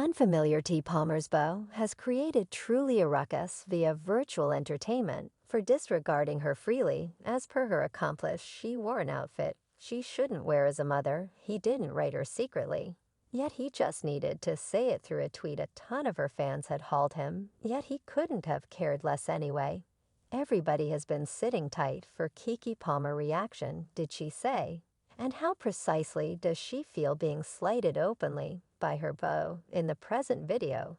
Unfamiliar T. Palmer's beau has created truly a ruckus via virtual entertainment for disregarding her freely. As per her accomplice, she wore an outfit she shouldn't wear as a mother. He didn't write her secretly. Yet he just needed to say it through a tweet. A ton of her fans had hauled him, yet he couldn't have cared less anyway. Everybody has been sitting tight for KeKe Palmer reaction, did she say? And how precisely does she feel being slighted openly by her beau in the present video?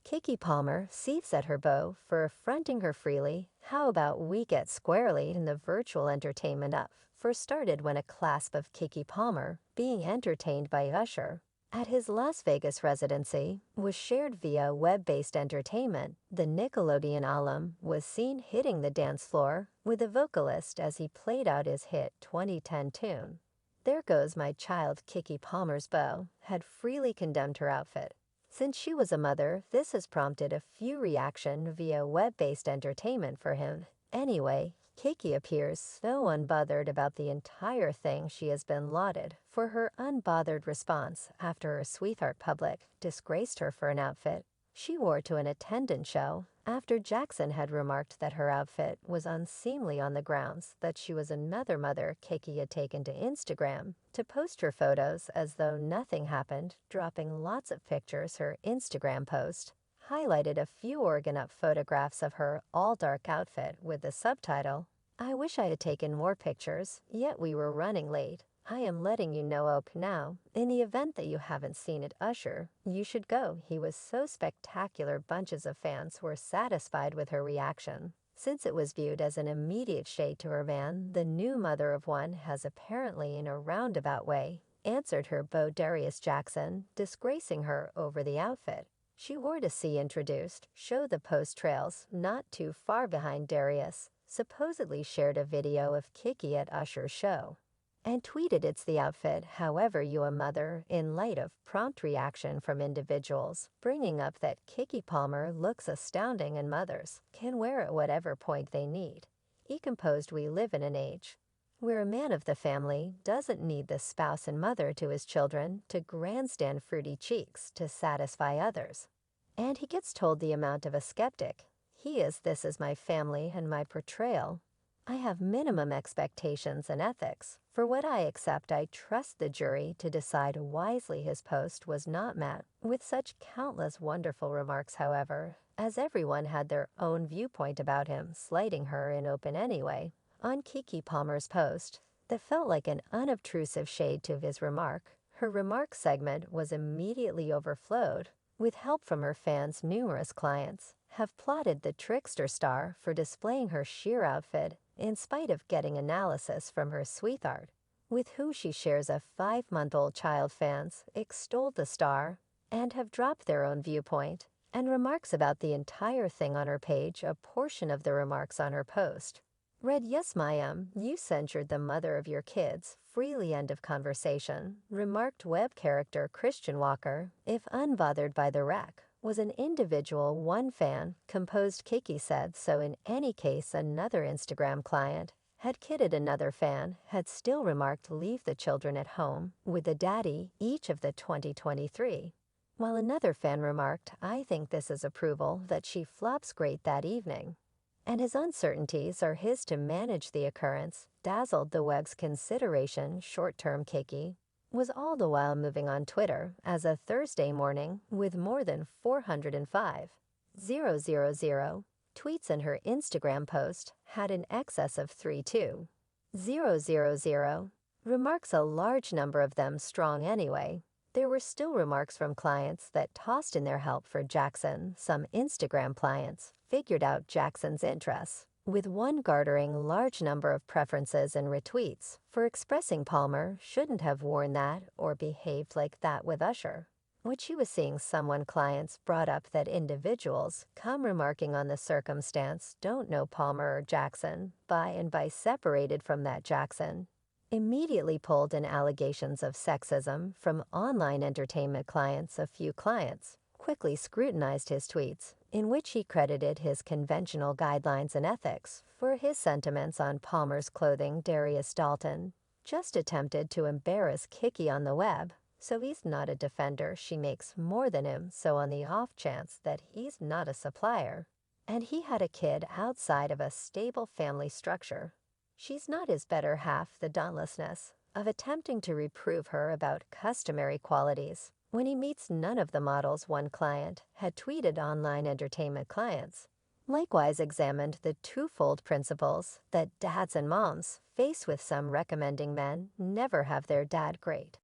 KeKe Palmer seethes at her beau for affronting her freely. How about we get squarely in the virtual entertainment up? First started when a clasp of KeKe Palmer being entertained by Usher at his Las Vegas residency was shared via web-based entertainment. The Nickelodeon alum was seen hitting the dance floor with the vocalist as he played out his hit 2010 tune. There Goes My Child. KeKe Palmer's beau had freely condemned her outfit. Since she was a mother, this has prompted a few reaction via web-based entertainment for him. Anyway, KeKe appears so unbothered about the entire thing. She has been lauded for her unbothered response after her sweetheart public disgraced her for an outfit she wore to an attendance show after Jackson had remarked that her outfit was unseemly on the grounds that she was another mother. KeKe had taken to Instagram to post her photos as though nothing happened, dropping lots of pictures. Her Instagram post highlighted a few organ-up photographs of her all-dark outfit with the subtitle, "I wish I had taken more pictures, yet we were running late. I am letting you know now. In the event that you haven't seen it, Usher, you should go. He was so spectacular." Bunches of fans were satisfied with her reaction, since it was viewed as an immediate shade to her man. The new mother of one has apparently, in a roundabout way, answered her beau Darius Jackson, disgracing her over the outfit she wore to see introduced. Show the post trails not too far behind. Darius supposedly shared a video of KeKe at Usher's show and tweeted, "It's the outfit, however you a mother," in light of prompt reaction from individuals, bringing up that KeKe Palmer looks astounding and mothers can wear it whatever point they need. He composed, "We live in an age where a man of the family doesn't need the spouse and mother to his children to grandstand fruity cheeks to satisfy others. And he gets told the amount of a skeptic he is. This is my family and my portrayal. I have minimum expectations and ethics. For what I accept, I trust the jury to decide wisely." His post was not met with such countless wonderful remarks, however, as everyone had their own viewpoint about him, slighting her in open anyway. On KeKe Palmer's post, that felt like an unobtrusive shade to his remark, her remark segment was immediately overflowed. With help from her fans, numerous clients have plotted the trickster star for displaying her sheer outfit in spite of getting analysis from her sweetheart, with who she shares a 5-month-old child. Fans extolled the star and have dropped their own viewpoint and remarks about the entire thing on her page. A portion of the remarks on her post read, "Yes, Mayam, you censured the mother of your kids freely." End of conversation. Remarked web character Christian Walker, "If unbothered by the wreck was an individual, one fan composed." KeKe said so. In any case, another Instagram client had kidded another fan, had still remarked, "Leave the children at home with the daddy," each of the 2023. While another fan remarked, "I think this is approval that she flops great that evening, and his uncertainties are his to manage the occurrence." Dazzled the web's consideration short-term. KeKe was all the while moving on Twitter as a Thursday morning with more than 405,000 tweets, and her Instagram post had in excess of 32,000 remarks, a large number of them strong anyway. There were still remarks from clients that tossed in their help for Jackson. Some Instagram clients figured out Jackson's interests, with one garnering large number of preferences and retweets for expressing Palmer shouldn't have worn that or behaved like that with Usher. What she was seeing, someone clients brought up that individuals come remarking on the circumstance don't know Palmer or Jackson by separated from that. Jackson immediately pulled in allegations of sexism from online entertainment clients. A few clients quickly scrutinized his tweets, in which he credited his conventional guidelines and ethics for his sentiments on Palmer's clothing. Darius Dalton just attempted to embarrass KeKe on the web, So he's not a defender, she makes more than him, so on the off chance that he's not a supplier, and he had a kid outside of a stable family structure, she's not his better half, the dauntlessness of attempting to reprove her about customary qualities when he meets none of the models one client had tweeted online entertainment clients. Likewise examined the twofold principles that dads and moms face with some recommending men never have their dad great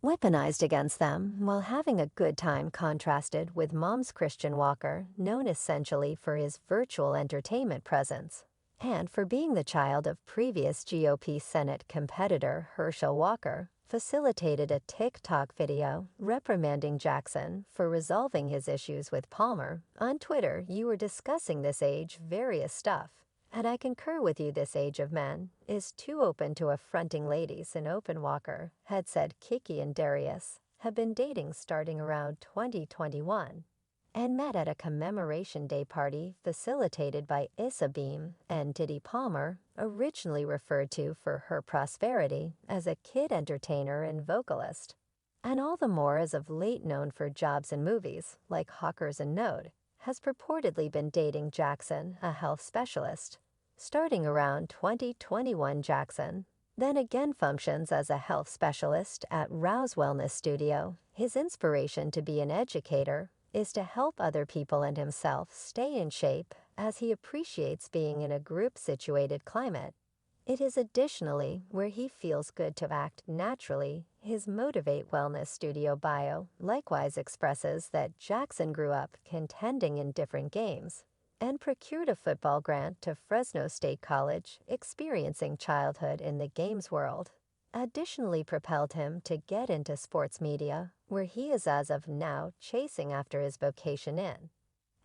weaponized against them while having a good time, contrasted with mom's Christian Walker, known essentially for his virtual entertainment presence and for being the child of previous GOP Senate competitor Herschel Walker, facilitated a TikTok video reprimanding Jackson for resolving his issues with Palmer. On Twitter, you were discussing this age various stuff, and I concur with you, this age of men is too open to affronting ladies, and open. Walker had said Kiki and Darius have been dating starting around 2021 and met at a commemoration day party facilitated by Issa Beam and Diddy. Palmer, originally referred to for her prosperity as a kid entertainer and vocalist, and all the more as of late known for jobs in movies like Hawkers and Node, has purportedly been dating Jackson, a health specialist. Starting around 2021, Jackson then again functions as a health specialist at Rouse Wellness Studio. His inspiration to be an educator is to help other people and himself stay in shape, as he appreciates being in a group-situated climate. It is additionally where he feels good to act naturally. His Motivate Wellness Studio bio likewise expresses that Jackson grew up contending in different games and procured a football grant to Fresno State College, experiencing childhood in the games world additionally propelled him to get into sports media, where he is as of now chasing after his vocation in,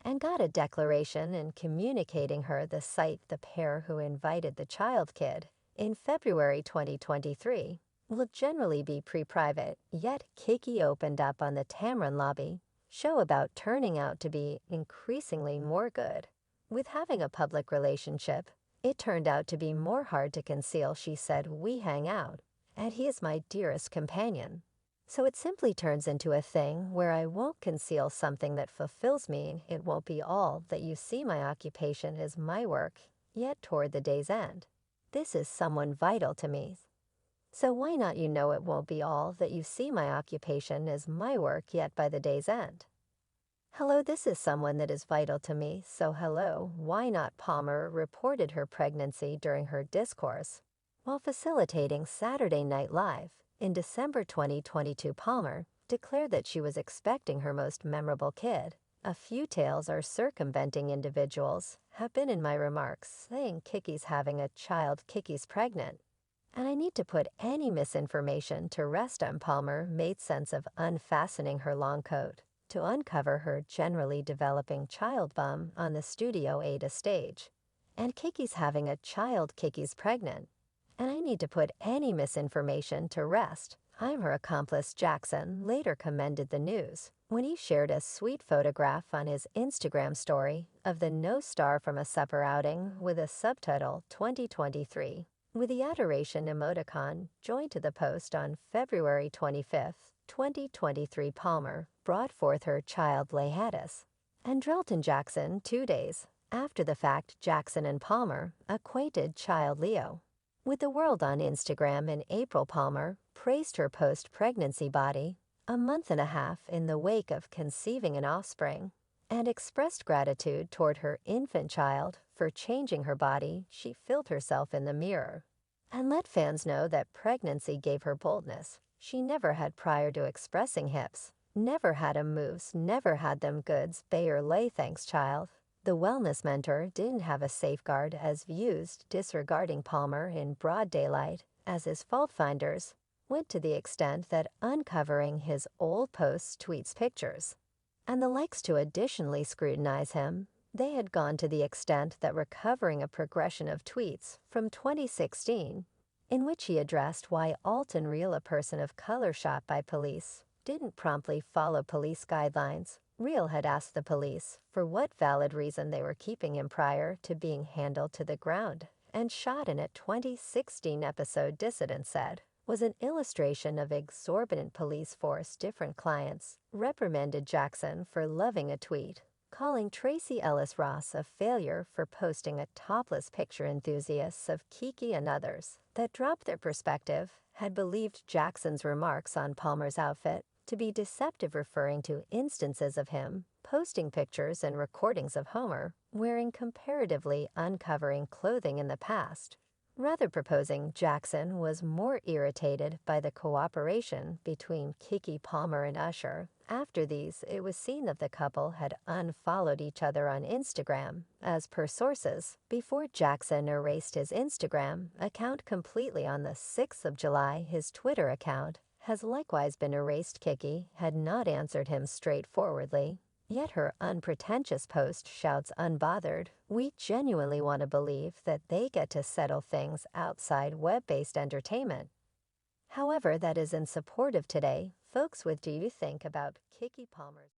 and got a declaration and communicating her the site the pair who invited the child kid in February 2023 will generally be pre-private. Yet Kiki opened up on the Tamron Lobby show about turning out to be increasingly more good with having a public relationship. It turned out to be more hard to conceal, she said. We hang out, and he is my dearest companion. So it simply turns into a thing where I won't conceal something that fulfills me. It won't be all that you see. My occupation is my work, yet toward the day's end, this is someone vital to me. So why not? You know, it won't be all that you see. My occupation is my work, yet by the day's end, hello, this is someone that is vital to me. So hello, why not? Palmer reported her pregnancy during her discourse while facilitating Saturday Night Live. In December 2022, Palmer declared that she was expecting her most memorable kid. A few tales or circumventing individuals have been in my remarks, saying Kiki's having a child, Kiki's pregnant, and I need to put any misinformation to rest. Palmer made sense of unfastening her long coat to uncover her generally developing child bum on the Studio Ada stage. And Kiki's having a child, Kiki's pregnant, and I need to put any misinformation to rest. I'm her accomplice. Jackson later commended the news when he shared a sweet photograph on his Instagram story of the no star from a supper outing with a subtitle 2023 with the adoration emoticon joined to the post on February 25, 2023. Palmer brought forth her child Lehatis and Drelton Jackson 2 days after the fact. Jackson and Palmer acquainted child Leo with the world on Instagram in April. Palmer praised her post-pregnancy body a month and a half in the wake of conceiving an offspring and expressed gratitude toward her infant child for changing her body. She filled herself in the mirror and let fans know that pregnancy gave her boldness she never had prior to expressing hips, never had 'em moves, never had them goods, bay or lay. Thanks, child. The wellness mentor didn't have a safeguard as views disregarding Palmer in broad daylight as his fault finders went to the extent that uncovering his old posts, tweets, pictures, and the likes to additionally scrutinize him. They had gone to the extent that recovering a progression of tweets from 2016 in which he addressed why Alton Real, a person of color shot by police, didn't promptly follow police guidelines. Real had asked the police for what valid reason they were keeping him prior to being handled to the ground and shot in a 2016 episode. Dissident said, was an illustration of exorbitant police force. Different clients reprimanded Jackson for loving a tweet, calling Tracy Ellis Ross a failure for posting a topless picture. Enthusiasts of Kiki and others that dropped their perspective had believed Jackson's remarks on Palmer's outfit to be deceptive, referring to instances of him posting pictures and recordings of Homer wearing comparatively uncovering clothing in the past, rather proposing Jackson was more irritated by the cooperation between Keke Palmer and Usher. After these, it was seen that the couple had unfollowed each other on Instagram, as per sources, before Jackson erased his Instagram account completely on the 6th of July. His Twitter account has likewise been erased. Kiki had not answered him straightforwardly, yet her unpretentious post shouts, "Unbothered." We genuinely want to believe that they get to settle things outside web-based entertainment. However, that is in support of today. Folks, what do you think about Keke Palmer's